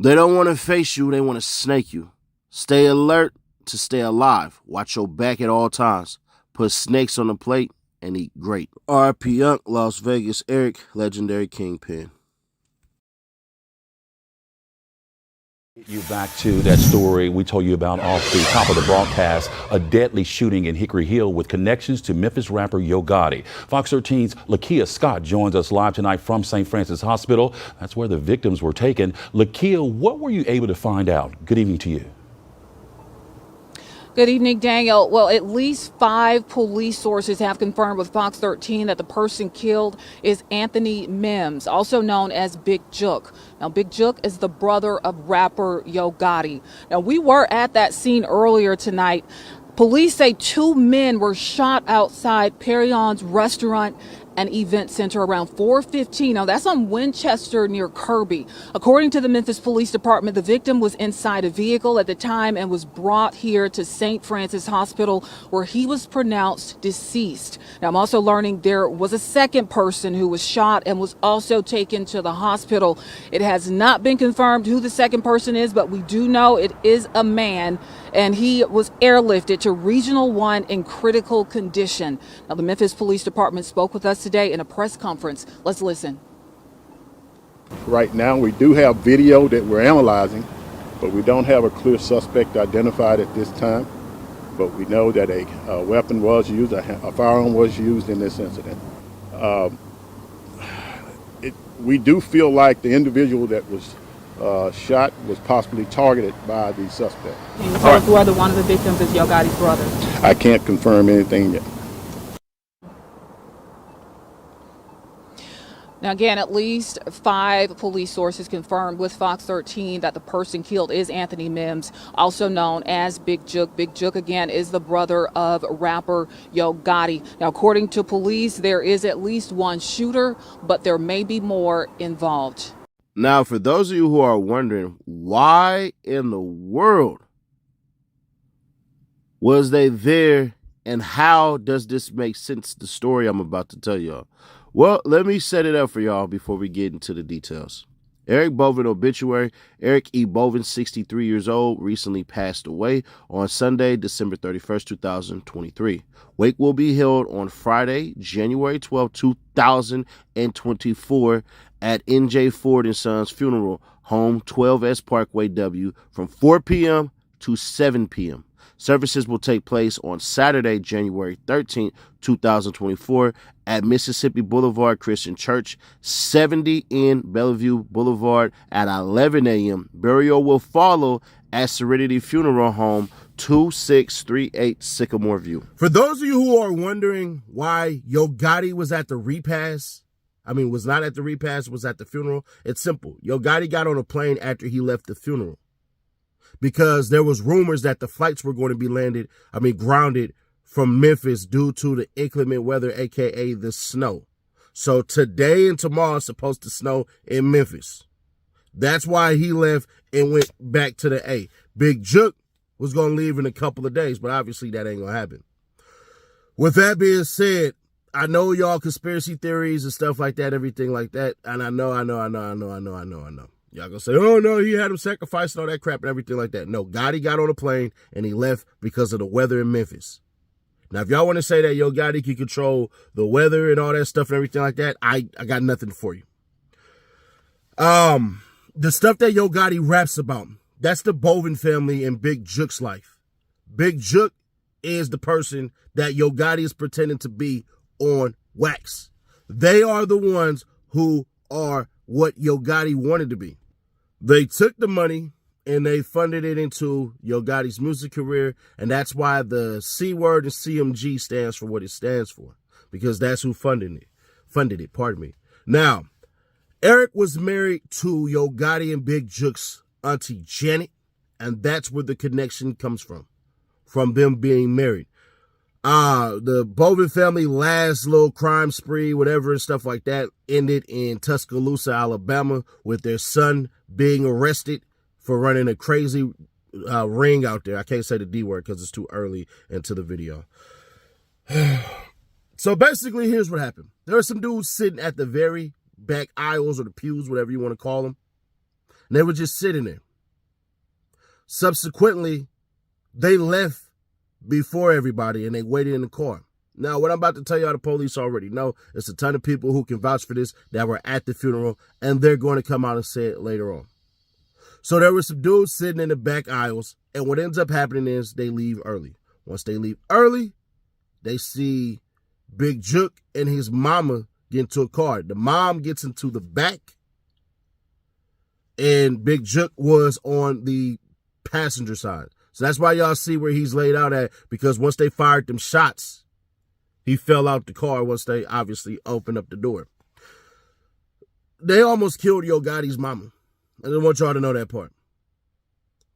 They don't want to face you, they want to snake you. Stay alert to stay alive. Watch your back at all times. Put snakes on the plate and eat great. R.I.P. Young, Las Vegas, Eric, legendary kingpin. You back to that story we told you about off the top of the broadcast, a deadly shooting in Hickory Hill with connections to Memphis rapper Yo Gotti. Fox 13's Lakia Scott joins us live tonight from St. Francis Hospital. That's where the victims were taken. Lakia, what were you able to find out? Good evening to you. Good evening, Daniel. Well, at least 5 police sources have confirmed with Fox 13 that the person killed is Anthony Mims, also known as Big Jook. Now, Big Jook is the brother of rapper Yo Gotti. Now, we were at that scene earlier tonight. Police say 2 men were shot outside Perion's restaurant and event center around 4:15. Now, that's on Winchester near Kirby. According to the Memphis Police Department, the victim was inside a vehicle at the time and was brought here to St. Francis Hospital, where he was pronounced deceased. Now, I'm also learning there was a second person who was shot and was also taken to the hospital. It has not been confirmed who the second person is, but we do know it is a man, and he was airlifted to Regional 1 in critical condition. Now, the Memphis Police Department spoke with us today in a press conference. Let's listen. Right now, we do have video that we're analyzing, but we don't have a clear suspect identified at this time. But we know that a weapon was used, a firearm was used in this incident. We do feel like the individual that was shot was possibly targeted by the suspect. Can you tell us whether one of the victims is Yo Gotti's brother? I can't confirm anything yet. Now, again, at least 5 police sources confirmed with Fox 13 that the person killed is Anthony Mims, also known as Big Jook. Big Jook, again, is the brother of rapper Yo Gotti. Now, according to police, there is at least 1 shooter, but there may be more involved. Now, for those of you who are wondering, why in the world was they there and how does this make sense, the story I'm about to tell y'all? Well, let me set it up for y'all before we get into the details. Eric Bovin obituary. Eric E. Bovin, 63 years old, recently passed away on Sunday, December 31st, 2023. Wake will be held on Friday, January 12, 2024 at N.J. Ford & Sons Funeral Home, 12S Parkway W, from 4 p.m. to 7 p.m. Services will take place on Saturday, January 13th, 2024 at Mississippi Boulevard Christian Church, 70 in Bellevue Boulevard at 11 a.m. Burial will follow at Serenity Funeral Home, 2638 Sycamore View. For those of you who are wondering why Yo Gotti was at the repast, was not at the repast, was at the funeral, it's simple. Yo Gotti got on a plane after he left the funeral, because there was rumors that the flights were going to be grounded from Memphis due to the inclement weather, aka the snow. So today and tomorrow it's supposed to snow in Memphis. That's why he left and went back to the A. Big Jook was going to leave in a couple of days, but obviously that ain't going to happen. With that being said, I know y'all conspiracy theories and stuff like that, everything like that, and I know. Y'all gonna say, oh no, he had him sacrificed and all that crap and everything like that. No, Gotti got on a plane and he left because of the weather in Memphis. Now, if y'all want to say that Yo Gotti can control the weather and all that stuff and everything like that, I got nothing for you. The stuff that Yo Gotti raps about, that's the Bovin family and Big Jook's life. Big Jook is the person that Yo Gotti is pretending to be on wax. They are the ones who are what Yo Gotti wanted to be. They took the money and they funded it into Yo Gotti's music career, and that's why the C word and CMG stands for what it stands for, because that's who funded it. Now, Eric was married to Yo Gotti and Big Jook's auntie Janet, and that's where the connection comes from them being married. The Bovin family last little crime spree, whatever and stuff like that, ended in Tuscaloosa, Alabama, with their son being arrested for running a crazy ring out there. I can't say the D word because it's too early into the video. So basically, here's what happened. There are some dudes sitting at the very back aisles or the pews, whatever you want to call them. And they were just sitting there. Subsequently, they left before everybody and they waited in the car. Now, what I'm about to tell y'all, the police already know. It's a ton of people who can vouch for this that were at the funeral, and they're going to come out and say it later on. So there were some dudes sitting in the back aisles, and what ends up happening is they leave early. Once they leave early, they see Big Jook and his mama get into a car. The mom gets into the back, and Big Jook was on the passenger side. So that's why y'all see where he's laid out at, because once they fired them shots, he fell out the car once they obviously opened up the door. They almost killed Yo Gotti's mama. I just want y'all to know that part.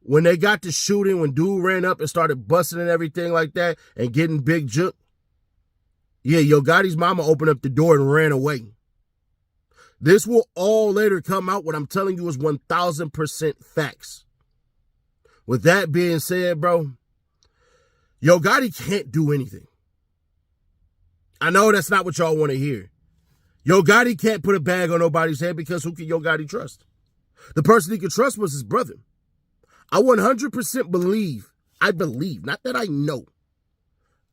When they got to shooting, when dude ran up and started busting and everything like that and getting Big Jook, yeah, Yo Gotti's mama opened up the door and ran away. This will all later come out. What I'm telling you is 1,000% facts. With that being said, bro, Yo Gotti can't do anything. I know that's not what y'all want to hear. Yo Gotti can't put a bag on nobody's head because who can Yo Gotti trust? The person he could trust was his brother. I 100% believe, not that I know,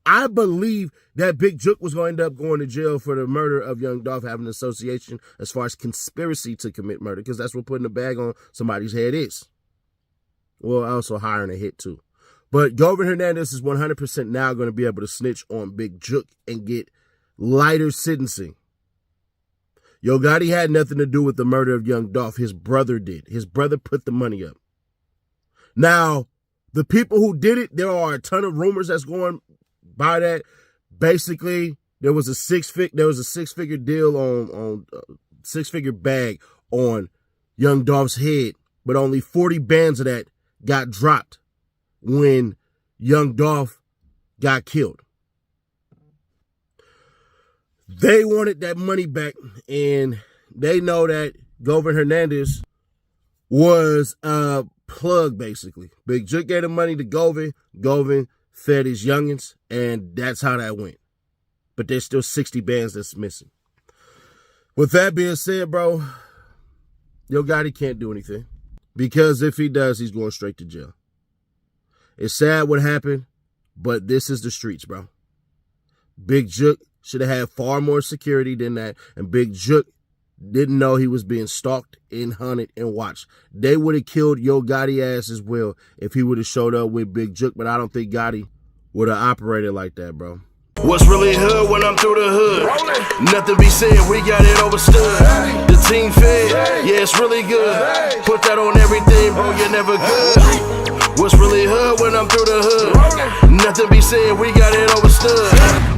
I believe that Big Jook was going to end up going to jail for the murder of Young Dolph, having an association as far as conspiracy to commit murder, because that's what putting a bag on somebody's head is. Well, also hiring a hit too. But Gotti Hernandez is 100% now going to be able to snitch on Big Jook and get lighter sentencing. Yo Gotti had nothing to do with the murder of Young Dolph. His brother did. His brother put the money up. Now, the people who did it, there are a ton of rumors that's going by that. Basically, there was a six-figure deal on six-figure bag on Young Dolph's head, but only 40 bands of that got dropped when Young Dolph got killed. They wanted that money back, and they know that Gotti Hernandez was a plug, basically. Big Jook gave the money to Gotti. Gotti fed his youngins, and that's how that went. But there's still 60 bands that's missing. With that being said, bro, Yo Gotti can't do anything. Because if he does, he's going straight to jail. It's sad what happened, but this is the streets, bro. Big Jook should have had far more security than that, and Big Jook didn't know he was being stalked and hunted and watched. They would have killed Yo Gotti ass as well if he would have showed up with Big Jook, but I don't think Gotti would have operated like that, bro. What's really hood when I'm through the hood? Nothing be said, we got it overstood. The team fed, yeah, it's really good. Put that on everything, bro, you're never good. What's really hood when I'm through the hood? Nothing be said, we got it overstood.